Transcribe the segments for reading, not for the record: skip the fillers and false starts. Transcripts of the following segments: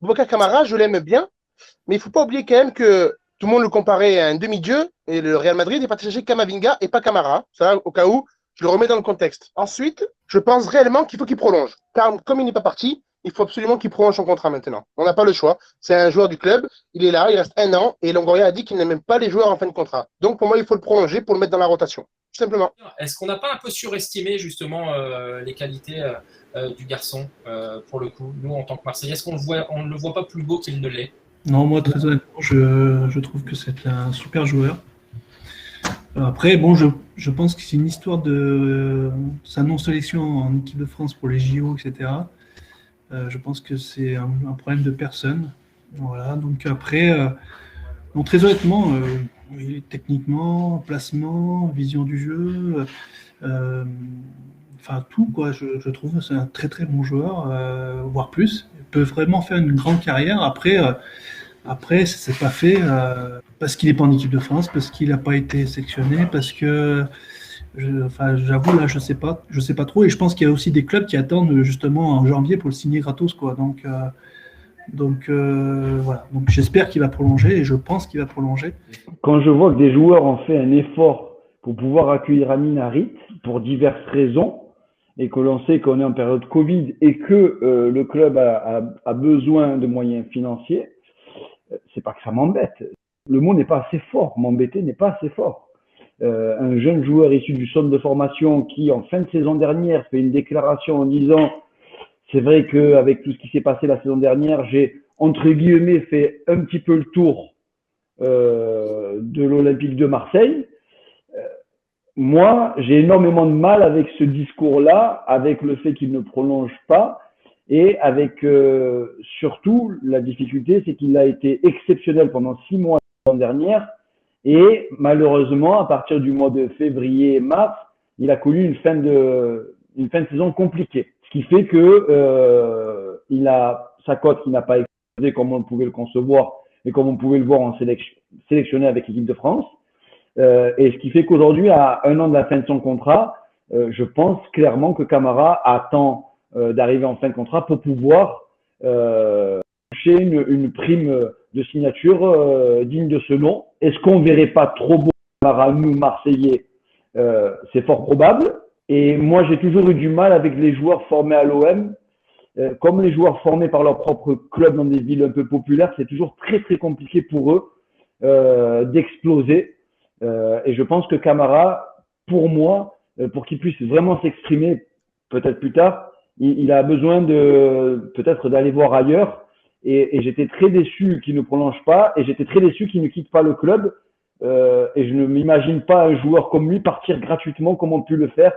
Boubacar Kamara, je l'aime bien, mais il ne faut pas oublier quand même que tout le monde le comparait à un demi-dieu et le Real Madrid est parti chercher Kamavinga et pas Kamara. Ça, au cas où, je le remets dans le contexte. Ensuite, je pense réellement qu'il faut qu'il prolonge. Car comme il n'est pas parti, il faut absolument qu'il prolonge son contrat maintenant. On n'a pas le choix. C'est un joueur du club. Il est là, il reste 1 an et Longoria a dit qu'il n'aime même pas les joueurs en fin de contrat. Donc pour moi, il faut le prolonger pour le mettre dans la rotation. Tout simplement. Est-ce qu'on n'a pas un peu surestimé justement les qualités du garçon pour le coup, nous en tant que Marseillais, est-ce on ne le voit pas plus beau qu'il ne l'est? Non, moi, très honnêtement, je trouve que c'est un super joueur. Après, bon, je pense que c'est une histoire de sa non-sélection en équipe de France pour les JO, etc. Je pense que c'est un problème de personne. Voilà, donc après, donc très honnêtement, oui, techniquement, placement, vision du jeu, euh, enfin tout, quoi. Je trouve que c'est un très très bon joueur, voire plus. Il peut vraiment faire une grande carrière. Après, ça s'est pas fait parce qu'il n'est pas en équipe de France, parce qu'il n'a pas été sélectionné, parce que, enfin, j'avoue là, je sais pas trop, et je pense qu'il y a aussi des clubs qui attendent justement en janvier pour le signer gratos, quoi. Voilà. Donc j'espère qu'il va prolonger, et je pense qu'il va prolonger. Quand je vois que des joueurs ont fait un effort pour pouvoir accueillir Amin Harit pour diverses raisons, et que l'on sait qu'on est en période Covid et que le club a besoin de moyens financiers, c'est pas que ça m'embête. Le mot n'est pas assez fort. M'embêter n'est pas assez fort. Un jeune joueur issu du centre de formation qui, en fin de saison dernière, fait une déclaration en disant c'est vrai qu'avec tout ce qui s'est passé la saison dernière, j'ai, entre guillemets, fait un petit peu le tour de l'Olympique de Marseille. Moi, j'ai énormément de mal avec ce discours-là, avec le fait qu'il ne prolonge pas et avec surtout la difficulté, c'est qu'il a été exceptionnel pendant 6 mois l'année dernière et malheureusement, à partir du mois de février et mars, il a connu une fin de saison compliquée. Ce qui fait que il a sa cote qui n'a pas explosé comme on pouvait le concevoir et comme on pouvait le voir en sélectionné avec l'équipe de France. Et ce qui fait qu'aujourd'hui, à 1 an de la fin de son contrat, je pense clairement que Camara attend d'arriver en fin de contrat pour pouvoir toucher une prime de signature digne de ce nom. Est-ce qu'on verrait pas trop beau Camara, nous, Marseillais? C'est fort probable. Et moi, j'ai toujours eu du mal avec les joueurs formés à l'OM. Comme les joueurs formés par leur propre club dans des villes un peu populaires, c'est toujours très très compliqué pour eux d'exploser. Et je pense que Camara, pour moi, pour qu'il puisse vraiment s'exprimer, peut-être plus tard, il a besoin de peut-être d'aller voir ailleurs. Et j'étais très déçu qu'il ne prolonge pas, et j'étais très déçu qu'il ne quitte pas le club. Et je ne m'imagine pas un joueur comme lui partir gratuitement comme on a pu le faire.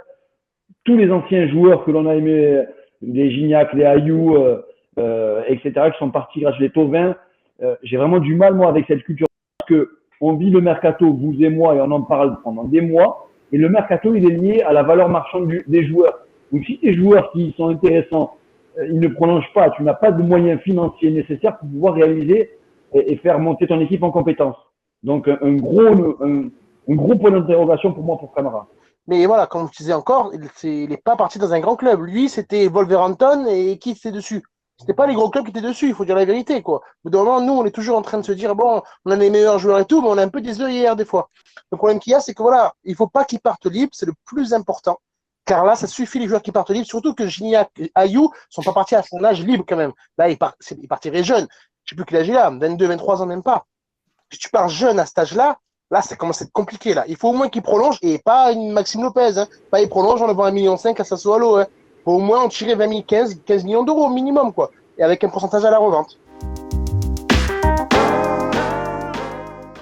Tous les anciens joueurs que l'on a aimés, les Gignac, les Ayou, etc., qui sont partis grâce les Thauvin, j'ai vraiment du mal, moi, avec cette culture. Parce que on vit le mercato, vous et moi, et on en parle pendant des mois. Et le mercato, il est lié à la valeur marchande des joueurs. Donc, si tes joueurs qui sont intéressants, ils ne prolongent pas, tu n'as pas de moyens financiers nécessaires pour pouvoir réaliser et faire monter ton équipe en compétences. Donc, un gros point d'interrogation pour moi pour Camara. Mais voilà, comme je disais encore, il n'est pas parti dans un grand club. Lui, c'était Wolverhampton et qui était dessus. C'était pas les gros clubs qui étaient dessus, il faut dire la vérité, quoi. Au bout d'un moment, nous, on est toujours en train de se dire, bon, on a les meilleurs joueurs et tout, mais on a un peu des œillères des fois. Le problème qu'il y a, c'est que voilà, il faut pas qu'ils partent libres, c'est le plus important. Car là, ça suffit les joueurs qui partent libres, surtout que Gignac et Ayou sont pas partis à son âge libre quand même. Là, ils partiraient jeunes. Je sais plus quel âge il a, 22, 23 ans même pas. Si tu pars jeune à cet âge-là, là, ça commence à être compliqué. Là. Il faut au moins qu'il prolonge et pas une Maxime Lopez. Hein. Pas il prolonge, on le vend 1,5 million à Sassuolo. Hein. Faut au moins en tirer 15 millions d'euros au minimum, quoi. Et avec un pourcentage à la revente.